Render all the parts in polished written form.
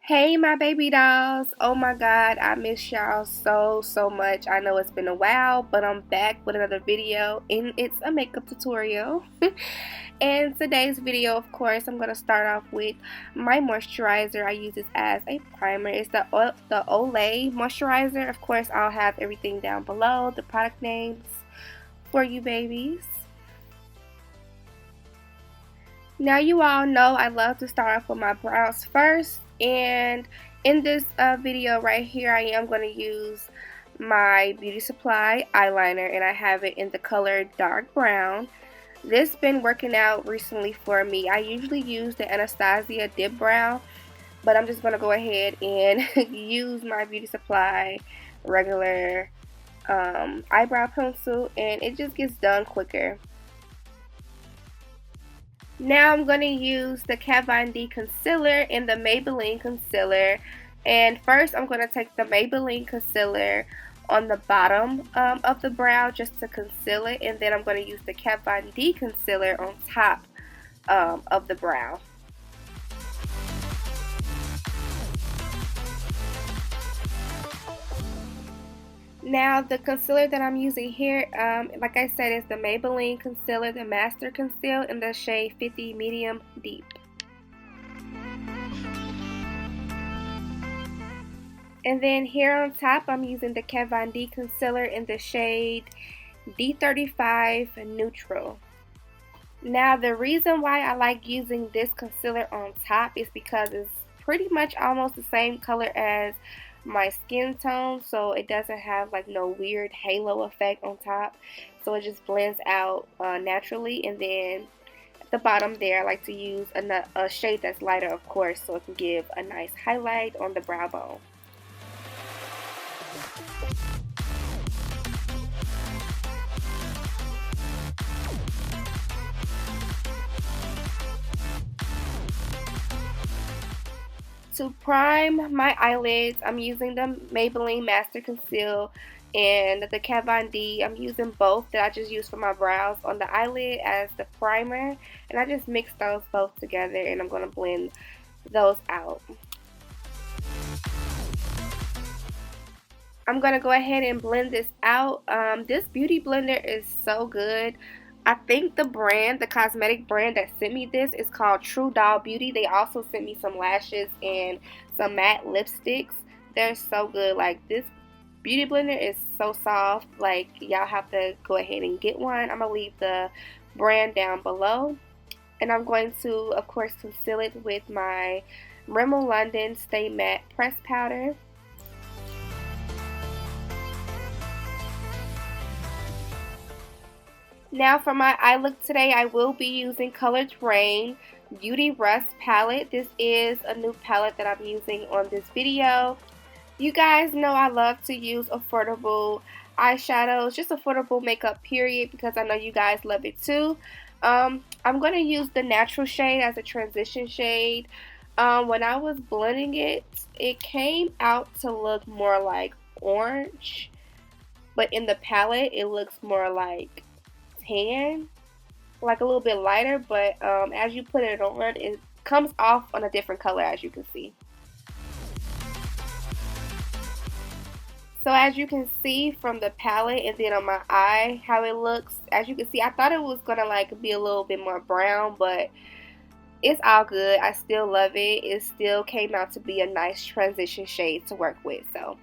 Hey my baby dolls, oh my god, I miss y'all so much. I know it's been a while, but I'm back with another video and it's a makeup tutorial. And today's video, of course, I'm going to start off with my moisturizer. I use this as a primer. It's the Olay moisturizer. Of course, I'll have everything down below, the product names for you babies. Now you all know I love to start off with my brows first, and in this video right here I am going to use my Beauty Supply eyeliner, and I have it in the color dark brown. This been working out recently for me. I usually use the Anastasia Dip Brow, but I'm just going to go ahead and use my Beauty Supply regular eyebrow pencil, and it just gets done quicker. Now I'm going to use the Kat Von D concealer and the Maybelline concealer. And first I'm going to take the Maybelline concealer on the bottom of the brow just to conceal it. And then I'm going to use the Kat Von D concealer on top of the brow. Now the concealer that I'm using here, like I said, is the Maybelline concealer, the Master Conceal in the shade 50 Medium Deep. And then here on top, I'm using the Kat Von D concealer in the shade D35 Neutral. Now the reason why I like using this concealer on top is because it's pretty much almost the same color as my skin tone, so it doesn't have like no weird halo effect on top, so it just blends out naturally. And then at the bottom there I like to use a shade that's lighter, of course, so it can give a nice highlight on the brow bone. To prime my eyelids, I'm using the Maybelline Master Conceal and the Kat Von D. I'm using both that I just used for my brows on the eyelid as the primer, and I just mix those both together and I'm going to blend those out. I'm going to go ahead and blend this out. This beauty blender is so good. I think the brand, the cosmetic brand that sent me this is called True Doll Beauty. They also sent me some lashes and some matte lipsticks. They're so good. Like, this beauty blender is so soft. Like, y'all have to go ahead and get one. I'm going to leave the brand down below. And I'm going to, of course, conceal it with my Rimmel London Stay Matte Press Powder. Now for my eye look today, I will be using Colored Rain Beauty Rust palette. This is a new palette that I'm using on this video. You guys know I love to use affordable eyeshadows, just affordable makeup period, because I know you guys love it too. I'm going to use the natural shade as a transition shade. When I was blending it, it came out to look more like orange, but in the palette it looks more like tan, like a little bit lighter, but as you put it on, it comes off on a different color, as you can see. So as you can see from the palette and then on my eye how it looks, as you can see, I thought it was gonna like be a little bit more brown, but it's all good. I still love it. It still came out to be a nice transition shade to work with, so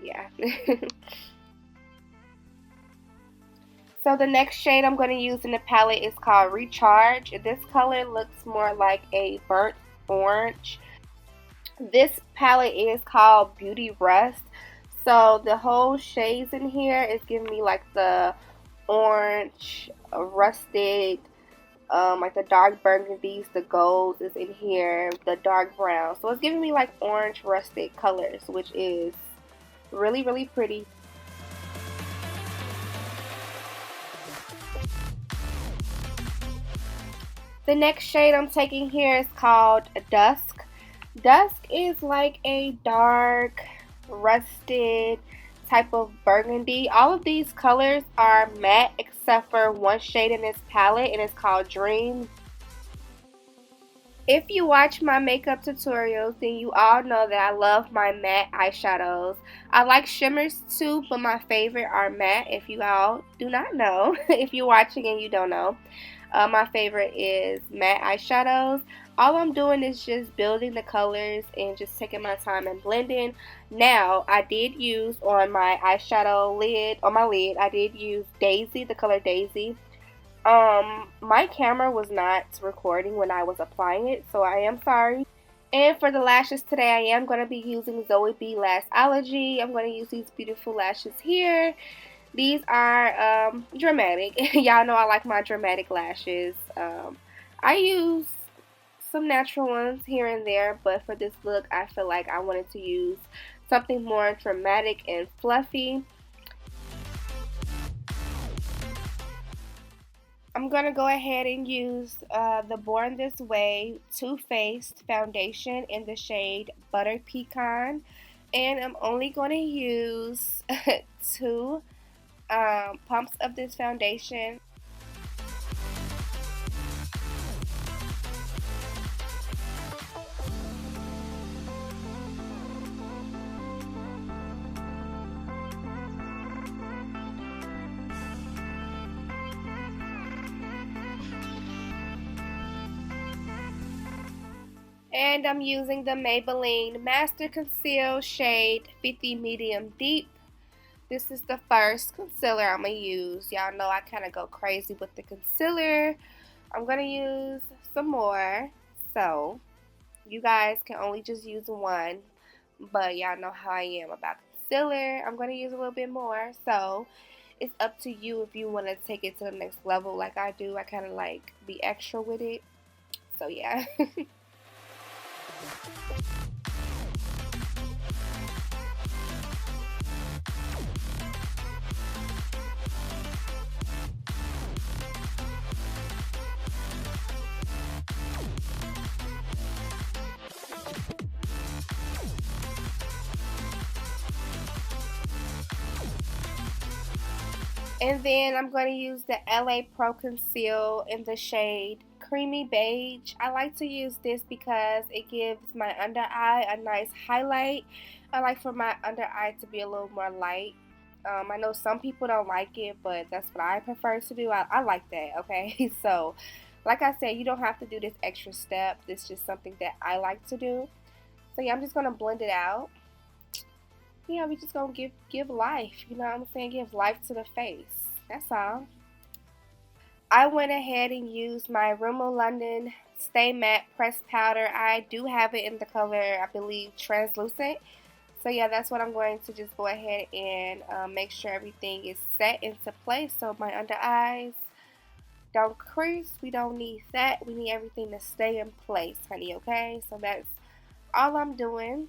yeah. So the next shade I'm going to use in the palette is called Recharge. This color looks more like a burnt orange. This palette is called Beauty Rust. So the whole shades in here is giving me like the orange, rusted, like the dark burgundies, the golds is in here, the dark brown. So it's giving me like orange rusted colors, which is really pretty. The next shade I'm taking here is called Dusk. Dusk is like a dark, rusted type of burgundy. All of these colors are matte except for one shade in this palette, and it's called Dream. If you watch my makeup tutorials, then you all know that I love my matte eyeshadows. I like shimmers too, but my favorite are matte. If you all do not know, if you're watching and you don't know, my favorite is matte eyeshadows. All I'm doing is just building the colors and just taking my time and blending. Now, I did use on my eyeshadow lid, on my lid, I did use Daisy, the color Daisy. My camera was not recording when I was applying it, so I am sorry. And for the lashes today, I am going to be using Zoyë B Lash-o-logy. I'm going to use these beautiful lashes here. These are dramatic. Y'all know I like my dramatic lashes. I use some natural ones here and there, but for this look, I feel like I wanted to use something more dramatic and fluffy. I'm going to go ahead and use the Born This Way Too Faced foundation in the shade Butter Pecan. And I'm only going to use two pumps of this foundation. And I'm using the Maybelline Master Conceal shade 50 Medium Deep. This is the first concealer I'm going to use. Y'all know I kind of go crazy with the concealer. I'm going to use some more. So, you guys can only just use one. But y'all know how I am about concealer. I'm going to use a little bit more. So, it's up to you if you want to take it to the next level like I do. I kind of like be extra with it. So, yeah. And then I'm going to use the LA Pro Conceal in the shade Creamy Beige. I like to use this because it gives my under eye a nice highlight. I like for my under eye to be a little more light. I know some people don't like it, but that's what I prefer to do. I like that, okay? So, like I said, you don't have to do this extra step. This is just something that I like to do. So, yeah, I'm just going to blend it out. Yeah, we just gonna give life, you know what I'm saying? Give life to the face. That's all. I went ahead and used my Rimmel London Stay Matte Pressed Powder. I do have it in the color, I believe, translucent. So yeah, that's what I'm going to just go ahead and make sure everything is set into place so my under eyes don't crease. We don't need that. We need everything to stay in place, honey, okay? So that's all I'm doing.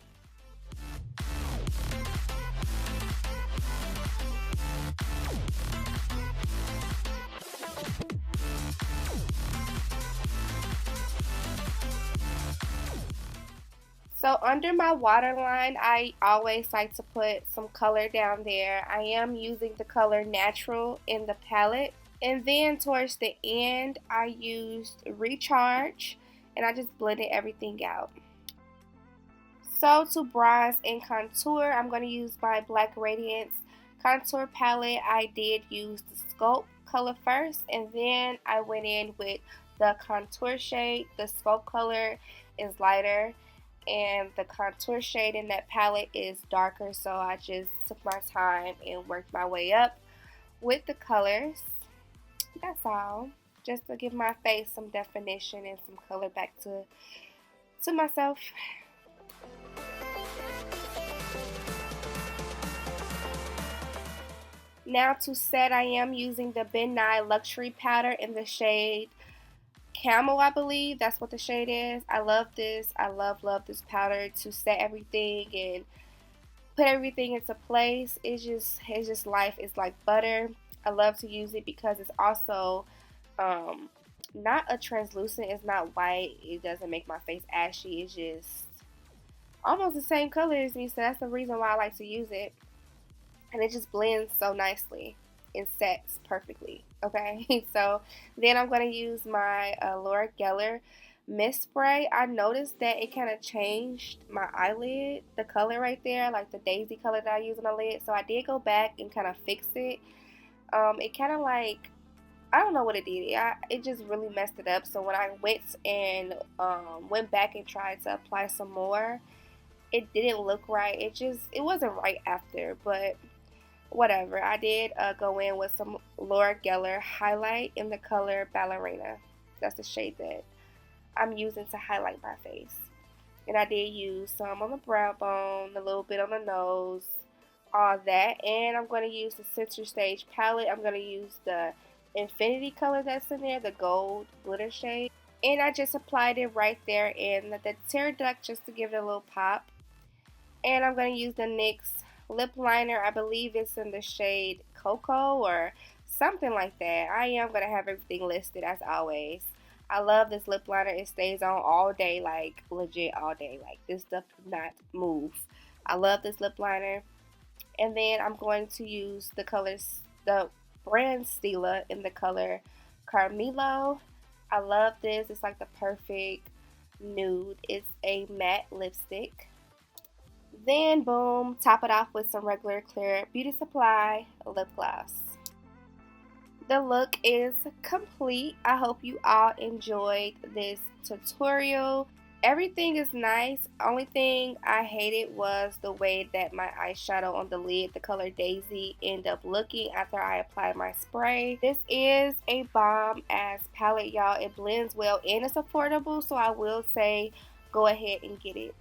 So under my waterline, I always like to put some color down there. I am using the color Natural in the palette. And then towards the end, I used Recharge and I just blended everything out. So to bronze and contour, I'm going to use my Black Radiance contour palette. I did use the Sculpt color first and then I went in with the contour shade. The Sculpt color is lighter and the contour shade in that palette is darker, so I just took my time and worked my way up with the colors. That's all, just to give my face some definition and some color back to myself. Now to set, I am using the Nye Luxury powder in the shade Camel, I believe that's what the shade is. I love this. I love this powder to set everything and put everything into place. It's just life. It's like butter. I love to use it because it's also not a translucent. It's not white. It doesn't make my face ashy. It's just almost the same color as me, so that's the reason why I like to use it. And it just blends so nicely and sets perfectly. Okay, so then I'm going to use my Laura Geller mist spray, I noticed that it kind of changed my eyelid, the color right there, like the daisy color that I use on the lid. So I did go back and kind of fix it. It kind of like, I don't know what it did. It just really messed it up. So when I went back and tried to apply some more, it didn't look right. It wasn't right after, but whatever. I did go in with some Laura Geller highlight in the color Ballerina. That's the shade that I'm using to highlight my face. And I did use some on the brow bone, a little bit on the nose, all that. And I'm going to use the Center Stage palette. I'm going to use the Infinity color that's in there, the gold glitter shade. And I just applied it right there in the tear duct just to give it a little pop. And I'm going to use the NYX lip liner. I believe it's in the shade Cocoa or something like that. I am going to have everything listed as always. I love this lip liner. It stays on all day, like legit all day. Like this stuff does not move. I love this lip liner. And then I'm going to use the brand Stilla in the color Carmello. I love this. It's like the perfect nude. It's a matte lipstick. Then boom, top it off with some regular clear Beauty Supply lip gloss. The look is complete. I hope you all enjoyed this tutorial. Everything is nice. Only thing I hated was the way that my eyeshadow on the lid, the color Daisy, ended up looking after I applied my spray. This is a bomb ass palette, y'all. It blends well and it's affordable, so I will say go ahead and get it.